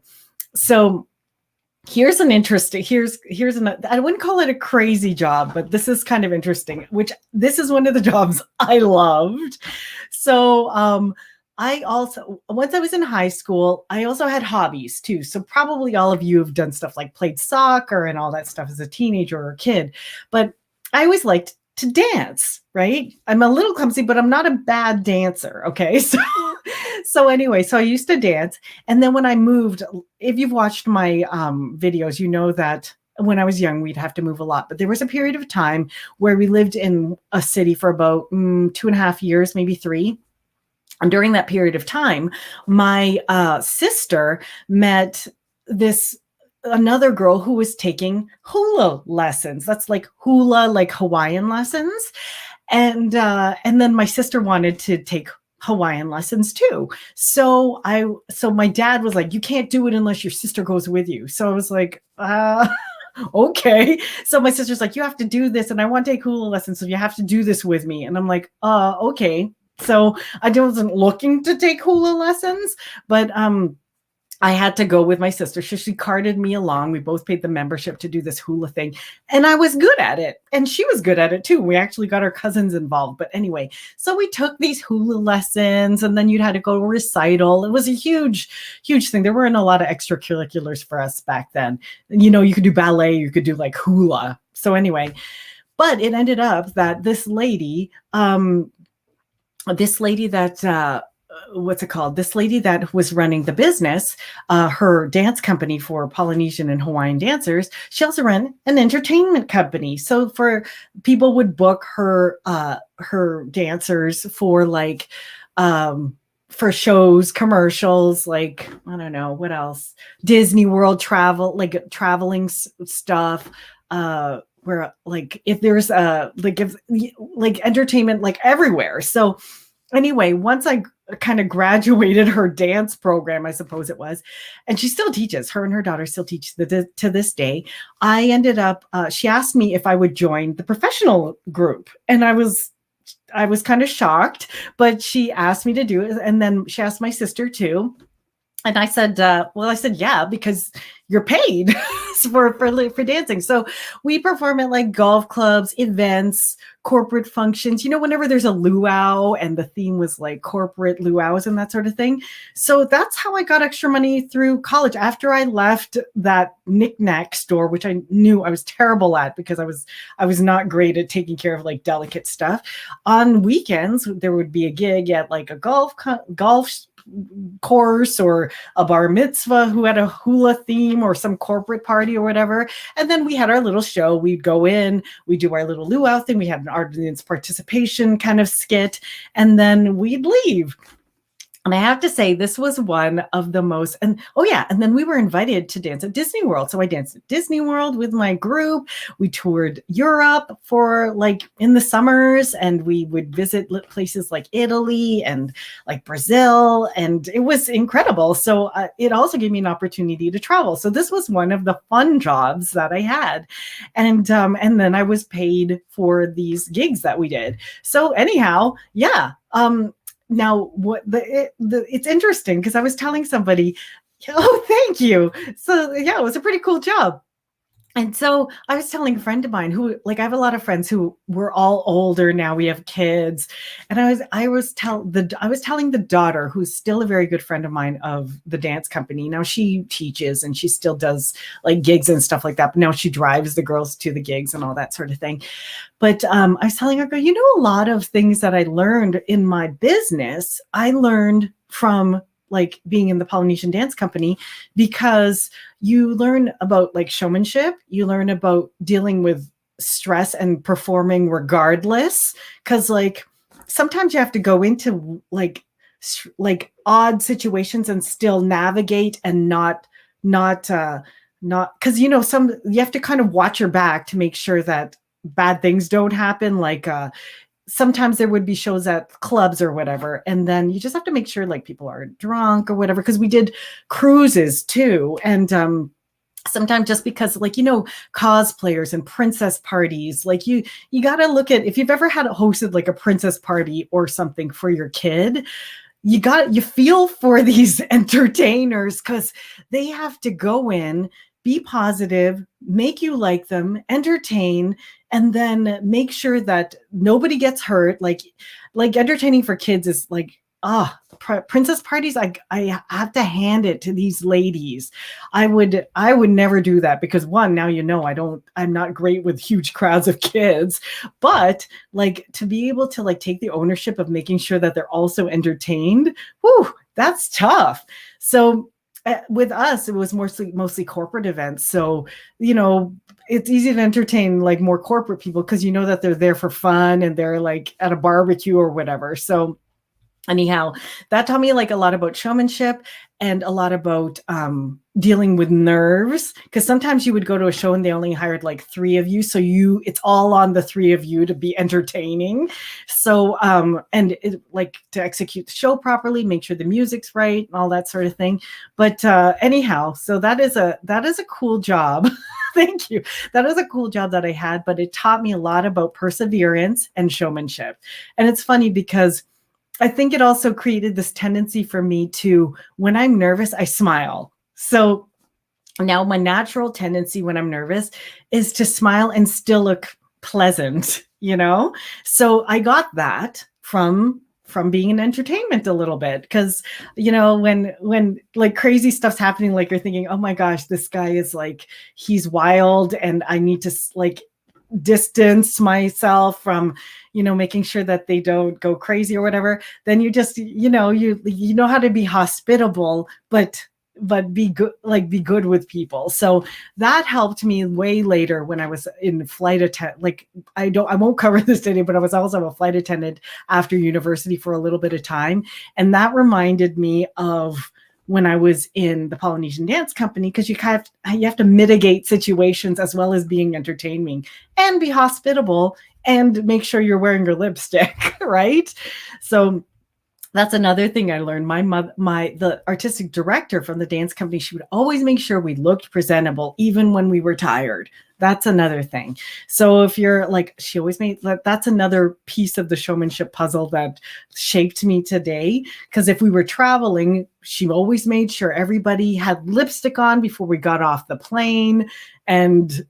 So here's an interesting, I wouldn't call it a crazy job, but this is kind of interesting, this is one of the jobs I loved. So I also, once I was in high school, I also had hobbies too. So probably all of you have done stuff like played soccer and all that stuff as a teenager or a kid, but I always liked to dance, right? I'm a little clumsy, but I'm not a bad dancer. Okay. So anyway, so I used to dance. And then when I moved, if you've watched my videos, you know that when I was young, we'd have to move a lot. But there was a period of time where we lived in a city for about 2.5 years, maybe 3. And during that period of time, my sister met another girl who was taking hula lessons. That's like hula, like Hawaiian lessons. And then my sister wanted to take Hawaiian lessons too. So my dad was like, you can't do it unless your sister goes with you. So I was like, okay. So my sister's like, you have to do this, and I want to take hula lessons, so you have to do this with me. And I'm like, okay. So I wasn't looking to take hula lessons, but I had to go with my sister. She carted me along. We both paid the membership to do this hula thing, and I was good at it, and she was good at it too. We actually got our cousins involved. But anyway, so we took these hula lessons, and then you'd had to go to a recital. It was a huge, huge thing. There weren't a lot of extracurriculars for us back then. You could do ballet, you could do like hula. So anyway, but it ended up that this lady that this lady that was running the business, her dance company for Polynesian and Hawaiian dancers, she also ran an entertainment company. So people would book her dancers for like for shows, commercials, like I don't know what else, Disney World travel, like traveling stuff. Where like if there's like entertainment like everywhere. So anyway, once I kind of graduated her dance program, I suppose it was, and she still teaches, her and her daughter still teach to this day. I ended up, she asked me if I would join the professional group, and I was I was kind of shocked, but she asked me to do it. And then she asked my sister too. And I said, well, I said, yeah, because you're paid for dancing. So we perform at like golf clubs, events, corporate functions, whenever there's a luau, and the theme was like corporate luau's and that sort of thing. So that's how I got extra money through college. After I left that knick-knack store, which I knew I was terrible at because I was not great at taking care of like delicate stuff. On weekends, there would be a gig at like a golf course or a bar mitzvah who had a hula theme or some corporate party or whatever. And then we had our little show. We'd go in, we do our little luau thing. We had an audience participation kind of skit, and then we'd leave. And I have to say, this was one of the most, and then we were invited to dance at Disney World. So I danced at Disney World with my group. We toured Europe for like in the summers, and we would visit places like Italy and like Brazil, and it was incredible. So it also gave me an opportunity to travel. So this was one of the fun jobs that I had. And then I was paid for these gigs that we did. So anyhow, yeah. Now, it's interesting because I was telling somebody, oh, thank you. So yeah, it was a pretty cool job. And so I was telling a friend of mine who, like, I have a lot of friends who we're all older now. We have kids, and I was telling the daughter, who's still a very good friend of mine, of the dance company. Now she teaches and she still does like gigs and stuff like that. But now she drives the girls to the gigs and all that sort of thing. But I was telling her, a lot of things that I learned in my business, I learned from like being in the Polynesian Dance Company, because you learn about like showmanship, you learn about dealing with stress and performing regardless. Cause like sometimes you have to go into like odd situations and still navigate and not cause you have to kind of watch your back to make sure that bad things don't happen. Like, sometimes there would be shows at clubs or whatever, and then you just have to make sure like people aren't drunk or whatever, because we did cruises too. And sometimes just because like, cosplayers and princess parties, like you got to look at, if you've ever hosted like a princess party or something for your kid, you feel for these entertainers, because they have to go in, be positive, make you like them, entertain, and then make sure that nobody gets hurt. Like entertaining for kids is like, princess parties. I have to hand it to these ladies. I would never do that, because one, now I'm not great with huge crowds of kids, but like to be able to like take the ownership of making sure that they're also entertained. Whew, that's tough. So with us, it was mostly corporate events. So, it's easy to entertain like more corporate people, because that they're there for fun and they're like at a barbecue or whatever. So anyhow, that taught me like a lot about showmanship and a lot about dealing with nerves, because sometimes you would go to a show and they only hired like 3 of you. So it's all on the 3 of you to be entertaining. So, like to execute the show properly, make sure the music's right and all that sort of thing. But anyhow, so that is a cool job. Thank you. That is a cool job that I had, but it taught me a lot about perseverance and showmanship. And it's funny because I think it also created this tendency for me to, when I'm nervous, I smile. So now my natural tendency when I'm nervous is to smile and still look pleasant, So I got that from being in entertainment a little bit, because, when like crazy stuff's happening, like you're thinking, oh my gosh, this guy is like, he's wild, and I need to like distance myself from, making sure that they don't go crazy or whatever. Then you just, you know how to be hospitable, but be good, like be good with people. So that helped me way later when I was in flight attendant. Like I won't cover this today, but I was also a flight attendant after university for a little bit of time. And that reminded me of when I was in the Polynesian Dance Company, because you have to mitigate situations as well as being entertaining and be hospitable and make sure you're wearing your lipstick, right? So That's another thing I learned. My mother, the artistic director from the dance company, she would always make sure we looked presentable, even when we were tired. That's another thing. So if you're like, she always made that's another piece of the showmanship puzzle that shaped me today. Because if we were traveling, she always made sure everybody had lipstick on before we got off the plane. And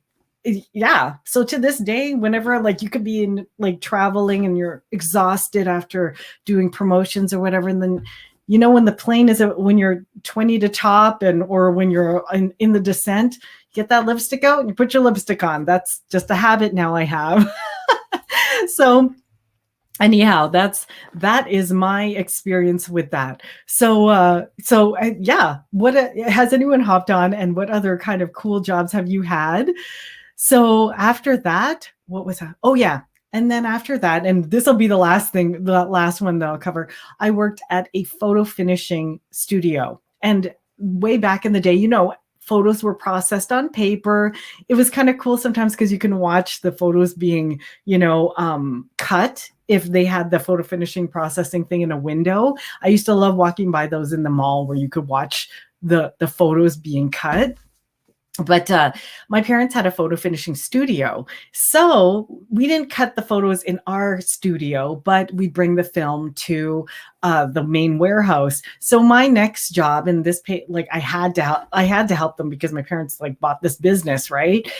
yeah, so to this day, whenever like you could be in like traveling and you're exhausted after doing promotions or whatever, and then when the plane is when you're 20 to top, and or when you're in the descent, get that lipstick out and you put your lipstick on. That's just a habit now I have. So anyhow, that is my experience with that. So yeah, what has anyone hopped on, and what other kind of cool jobs have you had? So after that, what was that? Oh yeah. And then after that, and this will be the last one that I'll cover. I worked at a photo finishing studio. And way back in the day, photos were processed on paper. It was kind of cool sometimes because you can watch the photos being, cut if they had the photo finishing processing thing in a window. I used to love walking by those in the mall where you could watch the photos being cut. But my parents had a photo finishing studio. So we didn't cut the photos in our studio, but we bring the film to the main warehouse. So my next job in this I had to help them because my parents bought this business, right?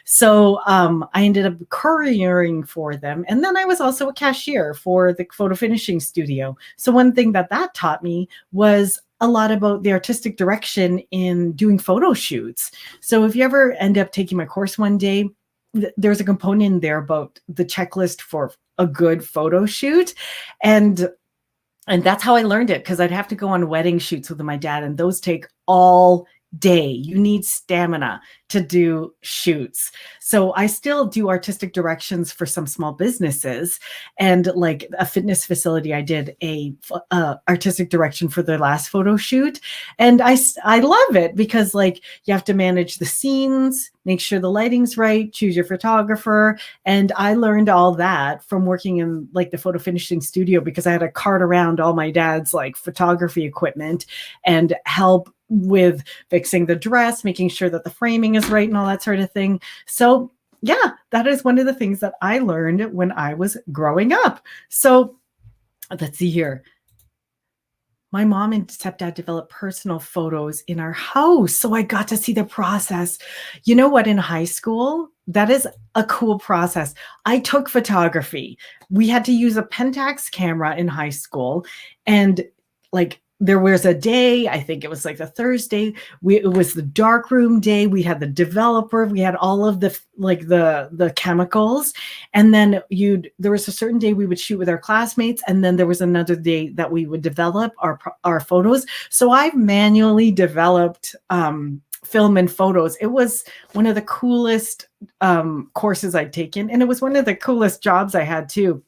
So I ended up couriering for them. And then I was also a cashier for the photo finishing studio. So one thing that taught me was a lot about the artistic direction in doing photo shoots. So if you ever end up taking my course one day, there's a component in there about the checklist for a good photo shoot. And that's how I learned it, because I'd have to go on wedding shoots with my dad, and those take all day. You need stamina to do shoots. So I still do artistic directions for some small businesses, and like a fitness facility, I did a artistic direction for their last photo shoot. And I love it because you have to manage the scenes, make sure the lighting's right, choose your photographer. And I learned all that from working in the photo finishing studio, because I had to cart around all my dad's photography equipment and help with fixing the dress, making sure that the framing is right and all that sort of thing. So yeah, that is one of the things that I learned when I was growing up. So let's see here. My mom and stepdad developed personal photos in our house. So I got to see the process. You know what? In high school, that is a cool process. I took photography. We had to use a Pentax camera in high school. And there was a day, I think it was the Thursday, it was the darkroom day. We had the developer, we had all of the chemicals. And then there was a certain day we would shoot with our classmates. And then there was another day that we would develop our photos. So I manually developed film and photos. It was one of the coolest courses I'd taken. And it was one of the coolest jobs I had too,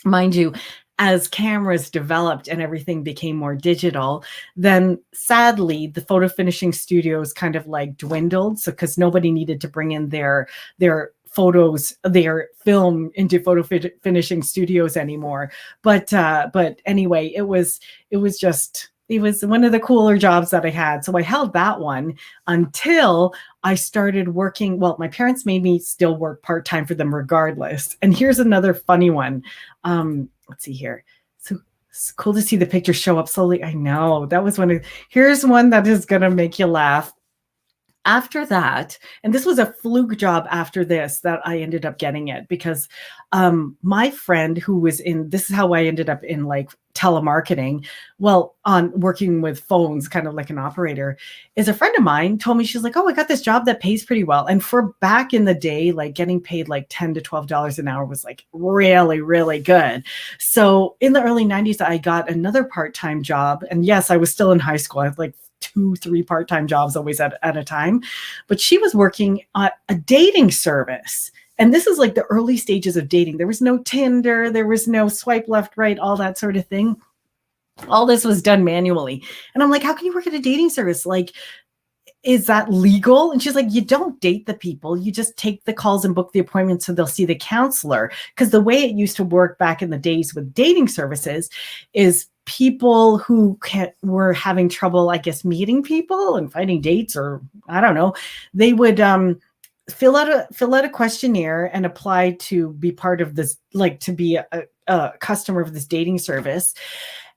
mind you. As cameras developed and everything became more digital, then sadly the photo finishing studios kind of dwindled. So because nobody needed to bring in their photos, their film into photo finishing studios anymore. But anyway, it was one of the cooler jobs that I had. So I held that one until I started working. Well, my parents made me still work part-time for them regardless. And here's another funny one. Let's see here. So it's cool to see the picture show up slowly. I know that was here's one that is going to make you laugh. After that, and this was a fluke job after this that I ended up getting it, because my friend who was this is how I ended up in telemarketing, on working with phones, kind of like an operator, is a friend of mine told me, she's like, oh, I got this job that pays pretty well. And for back in the day, getting paid $10 to $12 an hour was really, really good. So in the early 90s, I got another part-time job. And yes, I was still in high school. I had 2-3 part-time jobs always at a time. But she was working at a dating service. And this is the early stages of dating. There was no Tinder, there was no swipe left, right, all that sort of thing. All this was done manually. And I'm like, how can you work at a dating service? Is that legal? And she's like, you don't date the people. You just take the calls and book the appointments so they'll see the counselor. Because the way it used to work back in the days with dating services is people who were having trouble, I guess, meeting people and finding dates, or I don't know, they would fill out a questionnaire and apply to be part of this, like to be a customer of this dating service.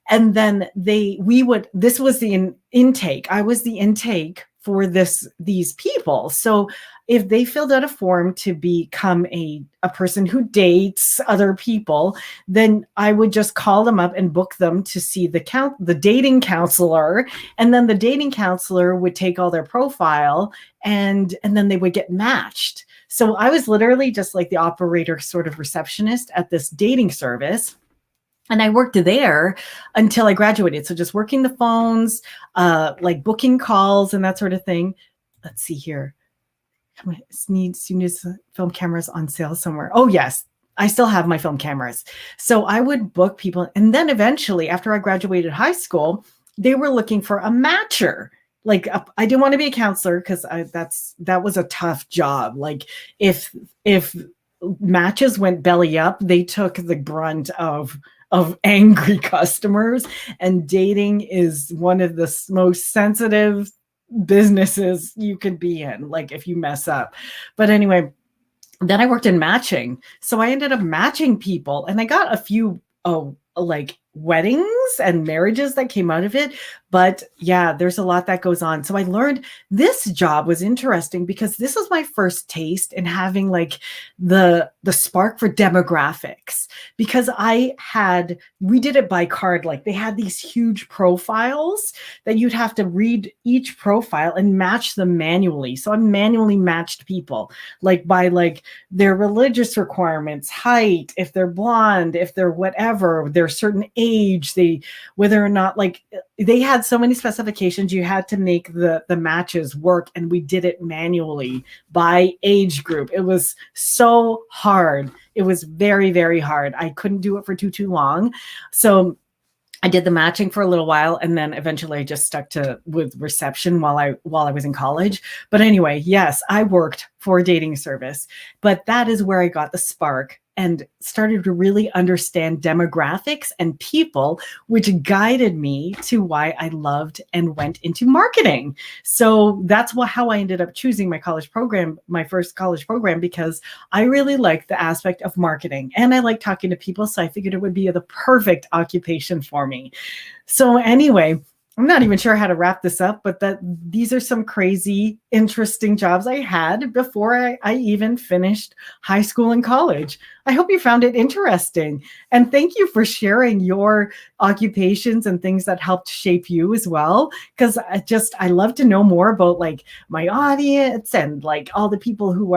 And then this was the intake. I was the intake for these people. So if they filled out a form to become a person who dates other people, then I would just call them up and book them to see the dating counselor. And then the dating counselor would take all their profile, and then they would get matched. So I was literally just like the operator, sort of receptionist at this dating service. And I worked there until I graduated. So just working the phones, like booking calls and that sort of thing. Let's see here. Needs film cameras on sale somewhere. Oh, yes. I still have my film cameras. So I would book people. And then eventually, after I graduated high school, they were looking for a matcher. Like I didn't want to be a counselor because that was a tough job. Like if matches went belly up, they took the brunt of angry customers, and dating is one of the most sensitive businesses you could be in, like if you mess up. But anyway, then I worked in matching. So I ended up matching people, and I got a few like weddings and marriages that came out of it. But yeah, there's a lot that goes on. So I learned this job was interesting because this was my first taste in having like the spark for demographics, because we did it by card. Like they had these huge profiles that you'd have to read each profile and match them manually. So I manually matched people like by like their religious requirements, height, if they're blonde, if they're whatever, their certain age, whether or not, like they had so many specifications, you had to make the matches work, and we did it manually by age group. It was so hard. It was very, very hard. I couldn't do it for too long. So I did the matching for a little while, and then eventually I just stuck with reception while I was in college. But anyway, yes, I worked for a dating service, but that is where I got the spark and started to really understand demographics and people, which guided me to why I loved and went into marketing. So that's how I ended up choosing my college program, my first college program, because I really liked the aspect of marketing and I like talking to people. So I figured it would be the perfect occupation for me. So anyway, I'm not even sure how to wrap this up, but these are some crazy, interesting jobs I had before I even finished high school and college. I hope you found it interesting. And thank you for sharing your occupations and things that helped shape you as well. Because I love to know more about like my audience and like all the people who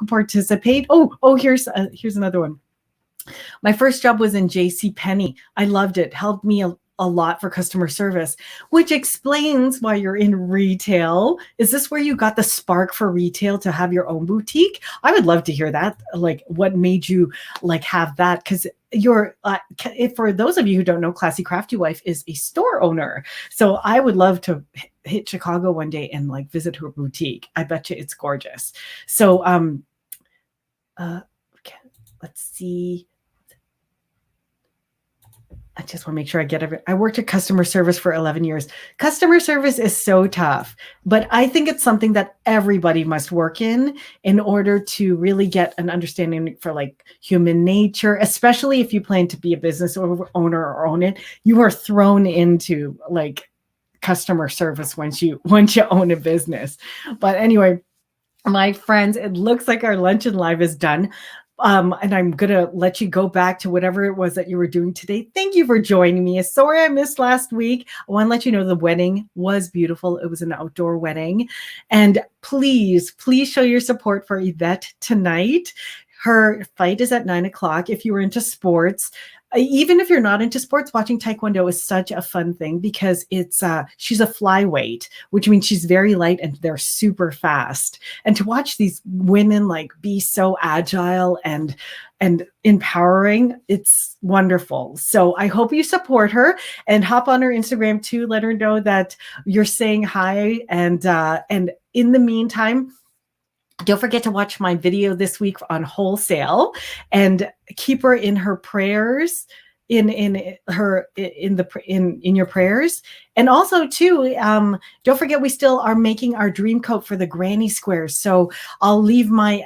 participate. Oh, here's another one. My first job was in JCPenney. I loved it. Helped me a lot for customer service, which explains why you're in retail. Is this where you got the spark for retail to have your own boutique? I would love to hear that. Like what made you like have that? Because you're for those of you who don't know, Classy Crafty Wife is a store owner. So I would love to hit Chicago one day and like visit her boutique. I bet you it's gorgeous. So let's see. I just want to make sure I get it. I worked at customer service for 11 years. Customer service is so tough, but I think it's something that everybody must work in order to really get an understanding for like human nature, especially if you plan to be a business owner or own it. You are thrown into like customer service once you own a business. But anyway, my friends, it looks like our Luncheon Live is done. And I'm going to let you go back to whatever it was that you were doing today. Thank you for joining me. Sorry I missed last week. I want to let you know the wedding was beautiful. It was an outdoor wedding. And please show your support for Yvette tonight. Her fight is at 9:00. If you were into sports, even if you're not into sports, watching Taekwondo is such a fun thing because she's a flyweight, which means she's very light and they're super fast. And to watch these women like be so agile and empowering, it's wonderful. So I hope you support her and hop on her Instagram too. Let her know that you're saying hi. And in the meantime, don't forget to watch my video this week on wholesale and keep her in her prayers. in your prayers. And also too, don't forget, we still are making our dream coat for the granny squares. So I'll leave my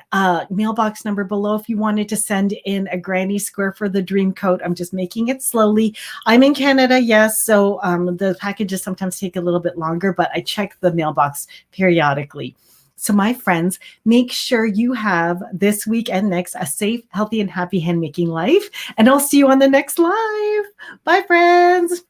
mailbox number below if you wanted to send in a granny square for the dream coat. I'm just making it slowly. I'm in Canada, yes, so the packages sometimes take a little bit longer, but I check the mailbox periodically. So my friends, make sure you have this week and next a safe, healthy, and happy handmaking life. And I'll see you on the next live. Bye, friends.